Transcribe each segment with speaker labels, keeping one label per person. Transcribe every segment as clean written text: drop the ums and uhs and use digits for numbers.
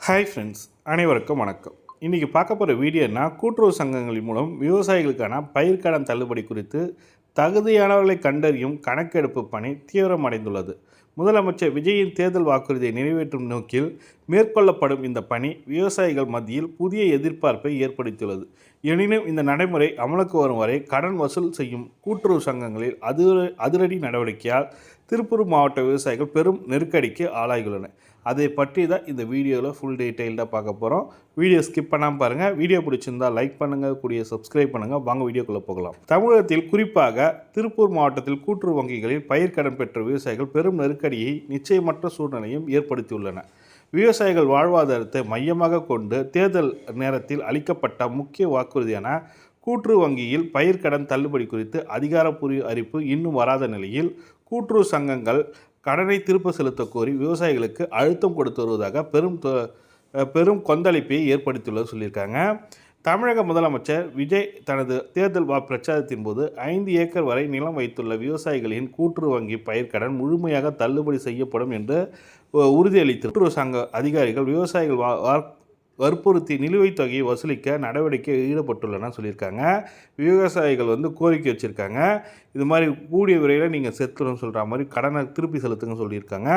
Speaker 1: Hi friends, அனைவருக்கும் வணக்கம். இன்றைக்கி பார்க்க போகிற வீடியோனா கூட்டுறவு சங்கங்களின் மூலம் விவசாயிகளுக்கான பயிர்க்கடன் தள்ளுபடி குறித்து தகுதியானவர்களை கண்டறியும் கணக்கெடுப்பு பணி தீவிரமடைந்துள்ளது. முதலமைச்சர் விஜயின் தேர்தல் வாக்குறுதியை நிறைவேற்றும் நோக்கில் மேற்கொள்ளப்படும் இந்த பணி விவசாயிகள் மத்தியில் புதிய எதிர்பார்ப்பை ஏற்படுத்தியுள்ளது. எனினும் இந்த நடைமுறை அமலுக்கு வரும் வரை கடன் வசூல் செய்யும் கூட்டுறவு சங்கங்களில் அதிரடி நடவடிக்கையால் திருப்பூர் மாவட்ட விவசாயிகள் பெரும் நெருக்கடிக்கு ஆளாகியுள்ளனர். அதை பற்றி தான் இந்த வீடியோவில் ஃபுல் டீட்டெயில்டாக பார்க்க போகிறோம். வீடியோ ஸ்கிப் பண்ணாமல் பாருங்கள். வீடியோ பிடிச்சிருந்தால் லைக் பண்ணுங்கள், கூடிய சப்ஸ்கிரைப் பண்ணுங்கள். வாங்க வீடியோக்குள்ளே போகலாம். தமிழகத்தில் குறிப்பாக திருப்பூர் மாவட்டத்தில் கூட்டுறவு வங்கிகளில் பயிர்க்கடன் பெற்ற விவசாயிகள் பெரும் நெருக்கடியை நிச்சயமற்ற சூழ்நிலையும் ஏற்படுத்தியுள்ளன. விவசாயிகள் வாழ்வாதாரத்தை மையமாக கொண்டு தேர்தல் நேரத்தில் அளிக்கப்பட்ட முக்கிய வாக்குறுதியான கூட்டுறவு வங்கியில் பயிர்க்கடன் தள்ளுபடி குறித்து அதிகாரப்பூர்வ அறிவிப்பு இன்னும் வராத நிலையில் கூட்டுறவு சங்கங்கள் கடனை திரும்ப செலுத்த கோரி விவசாயிகளுக்கு அழுத்தம் கொடுத்து வருவதாக பெரும் கொந்தளிப்பை ஏற்படுத்தியுள்ளது சொல்லியிருக்காங்க. தமிழக முதலமைச்சர் விஜய் தனது தேர்தல் பிரச்சாரத்தின் போது 5 ஏக்கர் வரை நிலம் வைத்துள்ள விவசாயிகளின் கூட்டுறவு வங்கி பயிர்க்கடன் முழுமையாக தள்ளுபடி செய்யப்படும் என்று உறுதியளித்து கூட்டுறவு சங்க அதிகாரிகள் விவசாயிகள் வற்புறுத்தி நிலுவைத் தொகையை வசூலிக்க நடவடிக்கை ஈடுபட்டுள்ளன சொல்லியிருக்காங்க. விவசாயிகள் கோரிக்கை வச்சுருக்காங்க. இது மாதிரி கூடிய விரைவில் நீங்கள் செலுத்தணும்னு சொல்கிற மாதிரி கடனை திருப்பி செலுத்துங்க சொல்லியிருக்காங்க.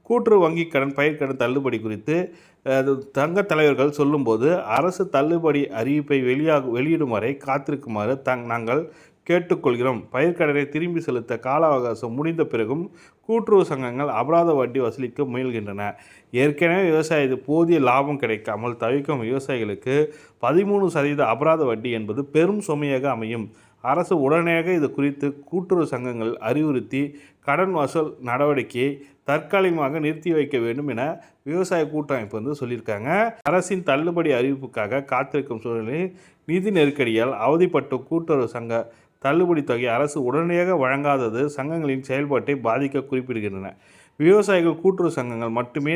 Speaker 1: கூட்டுறவு வங்கி கடன் பயிர்க்கடன் தள்ளுபடி குறித்து சங்க தலைவர்கள் சொல்லும்போது அரசு தள்ளுபடி அறிவிப்பை வெளியிடும் வரை காத்திருக்குமாறு நாங்கள் கேட்டுக்கொள்கிறோம். பயிர்க்கடனை திரும்பி செலுத்த கால அவகாசம் முடிந்த பிறகும் கூட்டுறவு சங்கங்கள் அபராத வட்டி வசூலிக்க முயல்கின்றன. ஏற்கனவே விவசாயத்து போதிய லாபம் கிடைக்காமல் தவிக்கும் விவசாயிகளுக்கு 13% அபராத வட்டி என்பது பெரும் சுமையாக அமையும். அரசு உடனடியாக இது குறித்து கூட்டுறவு சங்கங்கள் அறிவுறுத்தி கடன் வசூல் நடவடிக்கையை தற்காலிகமாக நிறுத்தி வைக்க வேண்டும் என விவசாய கூட்டமைப்பு சொல்லியிருக்காங்க. அரசின் தள்ளுபடி அறிவிப்புக்காக காத்திருக்கும் சூழ்நிலையில் நிதி நெருக்கடியால் அவதிப்பட்ட கூட்டுறவு சங்க தள்ளுபடி தொகை அரசு உடனடியாக வழங்காதது சங்கங்களின் செயல்பாட்டை பாதிக்க குறிப்பிடுகின்றன. விவசாயிகள் கூட்டுறவு சங்கங்கள் மட்டுமே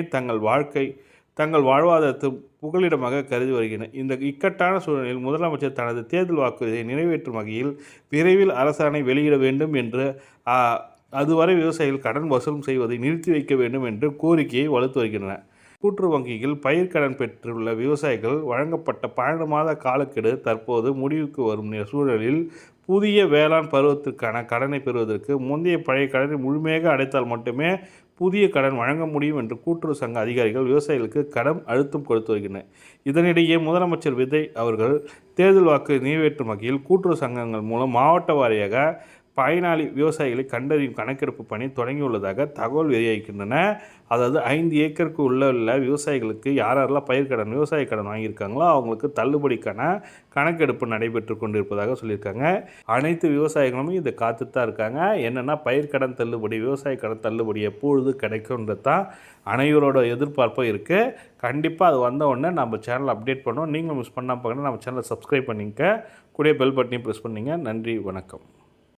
Speaker 1: தங்கள் வாழ்வாதாரத்தை புகலிடமாக கருதி வருகின்றன. இந்த இக்கட்டான சூழ்நிலையில் முதலமைச்சர் தனது தேர்தல் வாக்குறுதியை நிறைவேற்றும் வகையில் விரைவில் அரசாணை வெளியிட வேண்டும் என்று அதுவரை விவசாயிகள் கடன் வசூல் செய்வதை நிறுத்தி வைக்க வேண்டும் என்று கோரிக்கையை வலுத்து வருகின்றன. கூட்டுறவு வங்கியில் பயிர்க்கடன் பெற்றுள்ள விவசாயிகள் வழங்கப்பட்ட 12 மாத காலக்கெடு தற்போது முடிவுக்கு வரும் சூழலில் புதிய வேளாண் பருவத்திற்கான கடனை பெறுவதற்கு முந்தைய பழைய கடனை முழுமையாக அடைத்தால் மட்டுமே புதிய கடன் வழங்க முடியும் என்று கூட்டுறவு சங்க அதிகாரிகள் விவசாயிகளுக்கு கடன் அழுத்தம் கொடுத்து வருகின்றனர். இதனிடையே முதலமைச்சர் விஜய் அவர்கள் தேர்தல் வாக்கு நிறைவேற்றும் வகையில் கூட்டுறவு சங்கங்கள் மூலம் மாவட்ட வாரியாக பயனாளி விவசாயிகளை கண்டறியும் கணக்கெடுப்பு பணி தொடங்கியுள்ளதாக தகவல் வெளியாகின்றன. அதாவது 5 ஏக்கருக்கு உள்ள விவசாயிகளுக்கு யாரெல்லாம் விவசாய கடன் வாங்கியிருக்காங்களோ அவங்களுக்கு தள்ளுபடிக்கான கணக்கெடுப்பு நடைபெற்று கொண்டிருப்பதாக சொல்லியிருக்காங்க. அனைத்து விவசாயிகளும் இதை காத்து தான் இருக்காங்க. என்னென்னா பயிர்க்கடன் தள்ளுபடி, விவசாய கடன் தள்ளுபடி எப்பொழுது கிடைக்கும்ன்றது தான் அனைவரோட எதிர்பார்ப்பும் இருக்குது. கண்டிப்பாக அது வந்த உடனே நம்ம சேனல் அப்டேட் பண்ணுவோம். நீங்களும் மிஸ் பண்ணால் பார்க்கணும் நம்ம சேனலை சப்ஸ்கிரைப் பண்ணிக்க, கூடிய பெல் பட்டனையும் ப்ரெஸ் பண்ணிங்க. நன்றி, வணக்கம்.